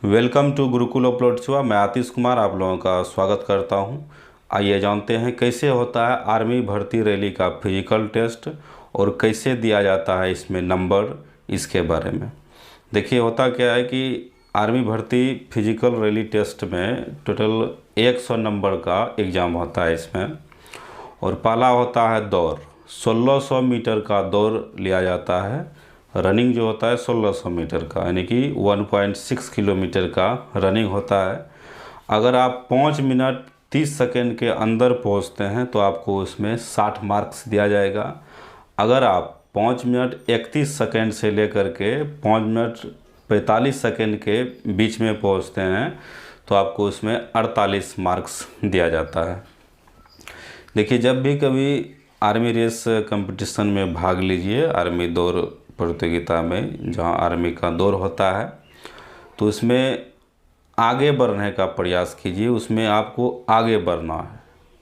Welcome to Gurukul upload छुआ। मैं आतिश कुमार आप लोगों का स्वागत करता हूं। आइए जानते हैं कैसे होता है आर्मी भर्ती रैली का फिजिकल टेस्ट और कैसे दिया जाता है इसमें नंबर, इसके बारे में। देखिए होता क्या है कि आर्मी भर्ती फिजिकल रैली टेस्ट में टोटल 100 नंबर का एग्ज़ाम होता है इसमें। और पहला होता है दौड़, 1600 मीटर का दौड़ लिया जाता है। रनिंग जो होता है 1600 मीटर का, यानी कि 1.6 किलोमीटर का रनिंग होता है। अगर आप 5 मिनट 30 सेकेंड के अंदर पहुंचते हैं तो आपको उसमें 60 मार्क्स दिया जाएगा। अगर आप 5 मिनट 31 सेकेंड से लेकर के 5 मिनट 45 सेकेंड के बीच में पहुंचते हैं तो आपको उसमें 48 मार्क्स दिया जाता है। देखिए, जब भी कभी आर्मी रेस कंपटीशन में भाग लीजिए, आर्मी दौड़ प्रतियोगिता में जहां आर्मी का दौड़ होता है, तो उसमें आगे बढ़ने का प्रयास कीजिए। उसमें आपको आगे बढ़ना है,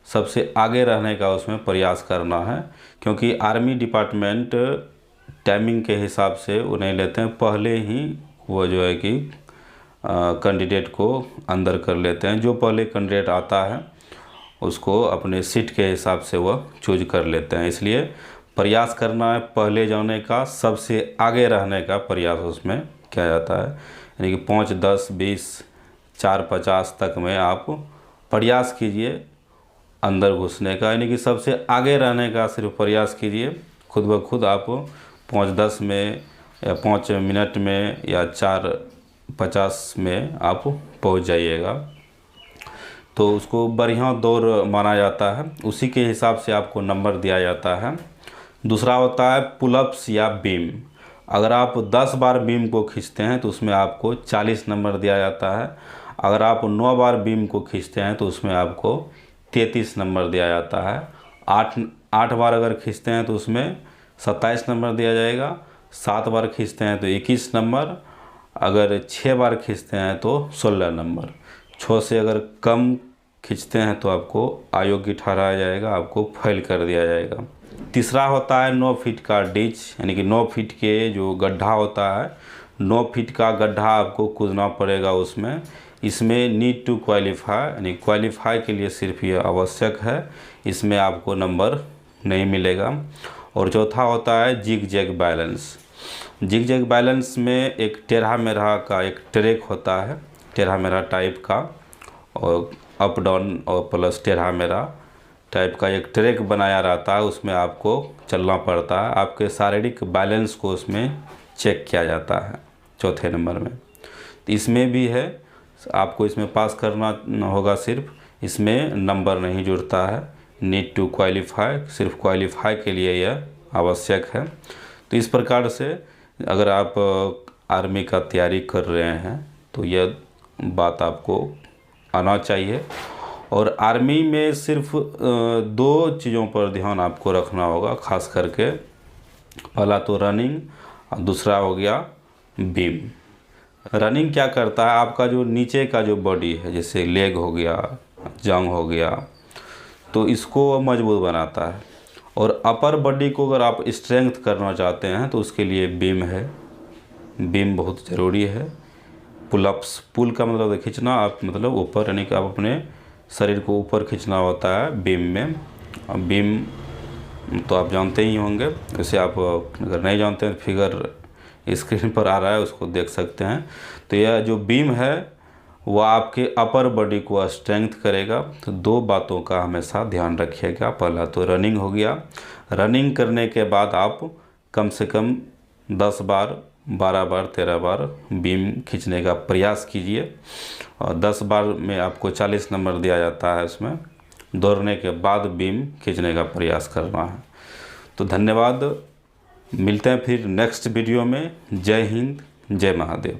सबसे आगे रहने का उसमें प्रयास करना है, क्योंकि आर्मी डिपार्टमेंट टाइमिंग के हिसाब से उन्हें लेते हैं। पहले ही वो जो है कि कैंडिडेट को अंदर कर लेते हैं। जो पहले कैंडिडेट आता है उसको अपने सीट के हिसाब से वह चूज कर लेते हैं। इसलिए प्रयास करना है पहले जाने का, सबसे आगे रहने का प्रयास उसमें किया जाता है। यानी कि 5, 10, 20, 4, 50 तक में आप प्रयास कीजिए अंदर घुसने का, यानी कि सबसे आगे रहने का सिर्फ प्रयास कीजिए। खुद ब खुद आप 5-10 में या 5 मिनट में या 4:50 में आप पहुंच जाइएगा, तो उसको बढ़िया दौड़ माना जाता है। उसी के हिसाब से आपको नंबर दिया जाता है। दूसरा होता है पुलअप्स या बीम। अगर आप 10 बार बीम को खींचते हैं तो उसमें आपको 40 नंबर दिया जाता है। अगर आप 9 बार बीम को खींचते हैं तो उसमें आपको 33 नंबर दिया जाता है। 8 बार अगर खींचते हैं तो उसमें 27 नंबर दिया जाएगा। 7 बार खींचते हैं तो 21 नंबर। अगर 6 बार खींचते हैं तो 16 नंबर। 6 से अगर कम खींचते हैं तो आपको अयोग्य ठहराया जाएगा, आपको फेल कर दिया जाएगा। तीसरा होता है 9 फीट का डिच, यानी कि 9 फीट के जो गड्ढा होता है, 9 फीट का गड्ढा आपको कूदना पड़ेगा उसमें। इसमें नीड टू क्वालिफाई, यानी क्वालिफाई के लिए सिर्फ ये आवश्यक है, इसमें आपको नंबर नहीं मिलेगा। और चौथा होता है zig zag balance. Zig zag balance में एक टेढ़ा मेढ़ा का एक ट्रैक होता है, टेढ़ा मेढ़ा टाइप का, और अप डाउन और प्लस टेढ़ा मेढ़ा टाइप का एक ट्रैक बनाया रहता है। उसमें आपको चलना पड़ता है, आपके शारीरिक बैलेंस को उसमें चेक किया जाता है चौथे नंबर में। तो इसमें भी है, आपको इसमें पास करना होगा, सिर्फ इसमें नंबर नहीं जुड़ता है। नीड टू क्वालिफाई, सिर्फ क्वालिफाई के लिए यह आवश्यक है। तो इस प्रकार से अगर आप आर्मी का तैयारी कर रहे हैं तो यह बात आपको आना चाहिए। और आर्मी में सिर्फ 2 चीज़ों पर ध्यान आपको रखना होगा खास करके। पहला तो रनिंग और दूसरा हो गया बीम। रनिंग क्या करता है, आपका जो नीचे का जो बॉडी है, जैसे लेग हो गया, जांघ हो गया, तो इसको मजबूत बनाता है। और अपर बॉडी को अगर आप स्ट्रेंथ करना चाहते हैं तो उसके लिए बीम है, बीम बहुत ज़रूरी है। पुलअप्स, पुल का मतलब खींचना, आप मतलब ऊपर, यानी कि आप अपने शरीर को ऊपर खींचना होता है बीम में। बीम तो आप जानते ही होंगे, वैसे आप अगर नहीं जानते हैं फिगर स्क्रीन पर आ रहा है, उसको देख सकते हैं। तो यह जो बीम है वो आपके अपर बॉडी को स्ट्रेंथ करेगा। तो 2 बातों का हमेशा ध्यान रखिएगा। पहला तो रनिंग हो गया, रनिंग करने के बाद आप कम से कम 10 बार, 12 बार, 13 बार बीम खींचने का प्रयास कीजिए। और 10 बार में आपको 40 नंबर दिया जाता है। उसमें दौड़ने के बाद बीम खींचने का प्रयास करना है। तो धन्यवाद, मिलते हैं फिर नेक्स्ट वीडियो में। जय हिंद, जय महादेव।